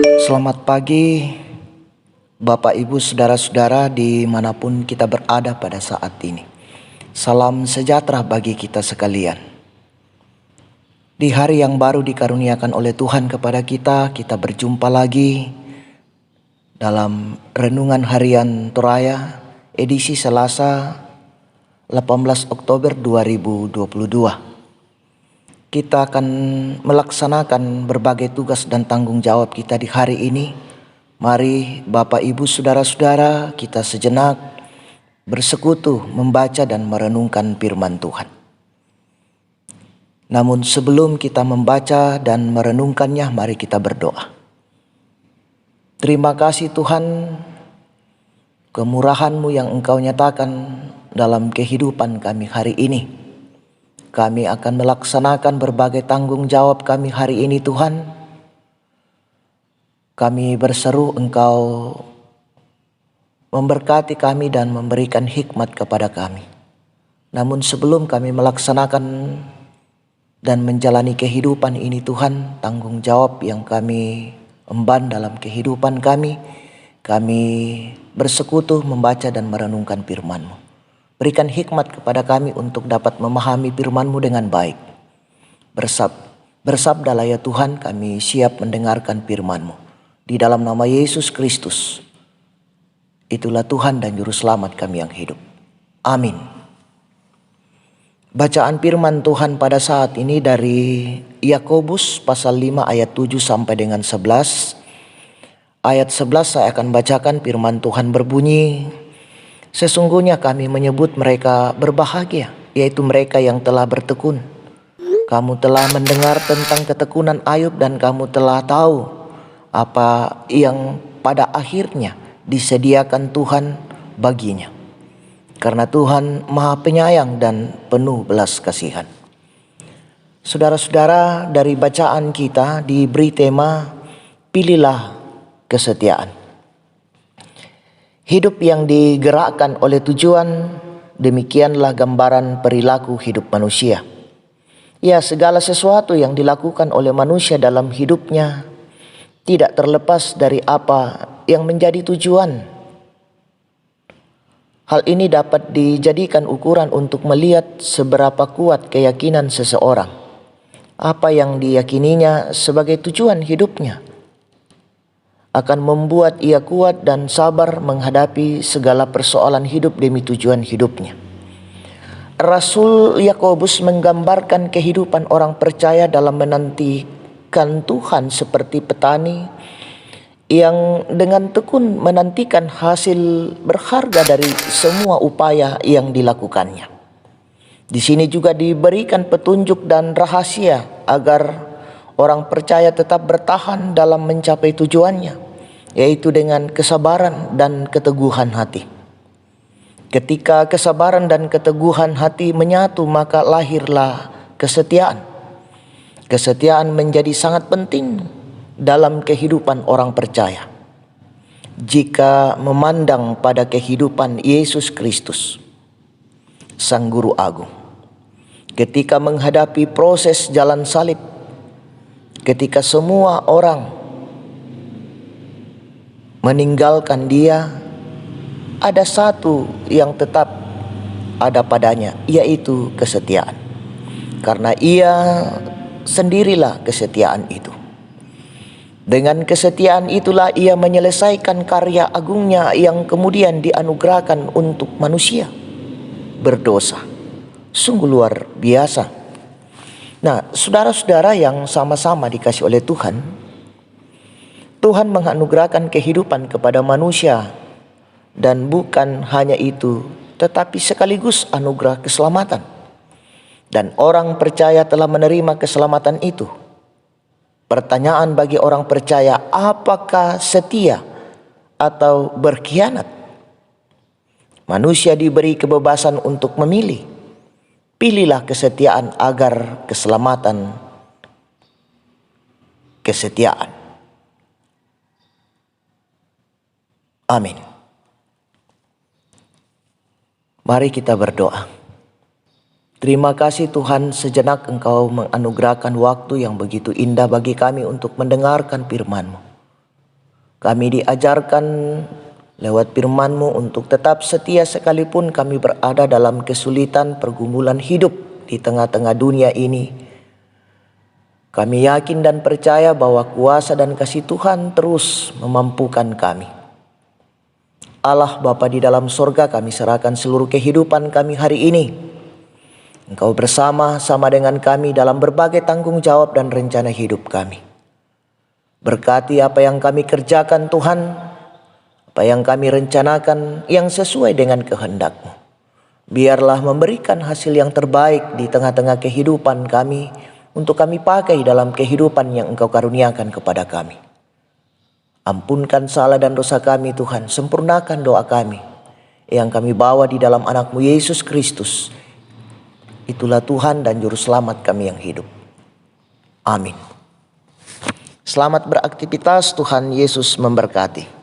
Selamat pagi Bapak Ibu Saudara-saudara dimanapun kita berada pada saat ini. Salam sejahtera bagi kita sekalian. Di hari yang baru dikaruniakan oleh Tuhan kepada kita, kita berjumpa lagi dalam Renungan Harian Toraya edisi Selasa 18 Oktober 2022. Kita akan melaksanakan berbagai tugas dan tanggung jawab kita di hari ini. Mari Bapak Ibu Saudara-saudara kita sejenak bersekutu membaca dan merenungkan firman Tuhan. Namun sebelum kita membaca dan merenungkannya, mari kita berdoa. Terima kasih Tuhan, kemurahan-Mu yang Engkau nyatakan dalam kehidupan kami hari ini. Kami akan melaksanakan berbagai tanggung jawab kami hari ini Tuhan. Kami berseru Engkau memberkati kami dan memberikan hikmat kepada kami. Namun sebelum kami melaksanakan dan menjalani kehidupan ini Tuhan, tanggung jawab yang kami emban dalam kehidupan kami bersekutu membaca dan merenungkan firman-Mu. Berikan hikmat kepada kami untuk dapat memahami firman-Mu dengan baik. Bersabdalah ya Tuhan, kami siap mendengarkan firman-Mu. Di dalam nama Yesus Kristus, itulah Tuhan dan Juru Selamat kami yang hidup. Amin. Bacaan firman Tuhan pada saat ini dari Yakobus pasal 5 ayat 7 sampai dengan 11. Ayat 11 saya akan bacakan. Firman Tuhan berbunyi, sesungguhnya kami menyebut mereka berbahagia, yaitu mereka yang telah bertekun. Kamu telah mendengar tentang ketekunan Ayub dan kamu telah tahu apa yang pada akhirnya disediakan Tuhan baginya. Karena Tuhan Maha Penyayang dan penuh belas kasihan. Saudara-saudara, dari bacaan kita diberi tema, pilihlah kesetiaan. Hidup yang digerakkan oleh tujuan, demikianlah gambaran perilaku hidup manusia. Ya, segala sesuatu yang dilakukan oleh manusia dalam hidupnya tidak terlepas dari apa yang menjadi tujuan. Hal ini dapat dijadikan ukuran untuk melihat seberapa kuat keyakinan seseorang, apa yang diyakininya sebagai tujuan hidupnya akan membuat ia kuat dan sabar menghadapi segala persoalan hidup demi tujuan hidupnya. Rasul Yakobus menggambarkan kehidupan orang percaya dalam menantikan Tuhan seperti petani yang dengan tekun menantikan hasil berharga dari semua upaya yang dilakukannya. Di sini juga diberikan petunjuk dan rahasia agar orang percaya tetap bertahan dalam mencapai tujuannya, yaitu dengan kesabaran dan keteguhan hati. Ketika kesabaran dan keteguhan hati menyatu, maka lahirlah kesetiaan. Kesetiaan menjadi sangat penting dalam kehidupan orang percaya. Jika memandang pada kehidupan Yesus Kristus, Sang Guru Agung, ketika menghadapi proses jalan salib, ketika semua orang meninggalkan dia, ada satu yang tetap ada padanya, yaitu kesetiaan. Karena ia sendirilah kesetiaan itu. Dengan kesetiaan itulah ia menyelesaikan karya agungnya yang kemudian dianugerahkan untuk manusia berdosa. Sungguh luar biasa. Nah, saudara-saudara yang sama-sama dikasih oleh Tuhan, Tuhan menganugerahkan kehidupan kepada manusia, dan bukan hanya itu, tetapi sekaligus anugerah keselamatan. Dan orang percaya telah menerima keselamatan itu. Pertanyaan bagi orang percaya, apakah setia atau berkhianat? Manusia diberi kebebasan untuk memilih. Pilihlah kesetiaan agar keselamatan kesetiaan. Amin. Mari kita berdoa. Terima kasih Tuhan, sejenak Engkau menganugerahkan waktu yang begitu indah bagi kami untuk mendengarkan firman-Mu. Kami diajarkan lewat firman-Mu untuk tetap setia sekalipun kami berada dalam kesulitan pergumulan hidup di tengah-tengah dunia ini. Kami yakin dan percaya bahwa kuasa dan kasih Tuhan terus memampukan kami. Allah Bapa di dalam sorga, kami serahkan seluruh kehidupan kami hari ini. Engkau bersama-sama dengan kami dalam berbagai tanggung jawab dan rencana hidup kami. Berkati apa yang kami kerjakan Tuhan, apa yang kami rencanakan yang sesuai dengan kehendak-Mu. Biarlah memberikan hasil yang terbaik di tengah-tengah kehidupan kami untuk kami pakai dalam kehidupan yang Engkau karuniakan kepada kami. Ampunkan salah dan dosa kami Tuhan, sempurnakan doa kami yang kami bawa di dalam anak-Mu Yesus Kristus. Itulah Tuhan dan Juru Selamat kami yang hidup. Amin. Selamat beraktivitas, Tuhan Yesus memberkati.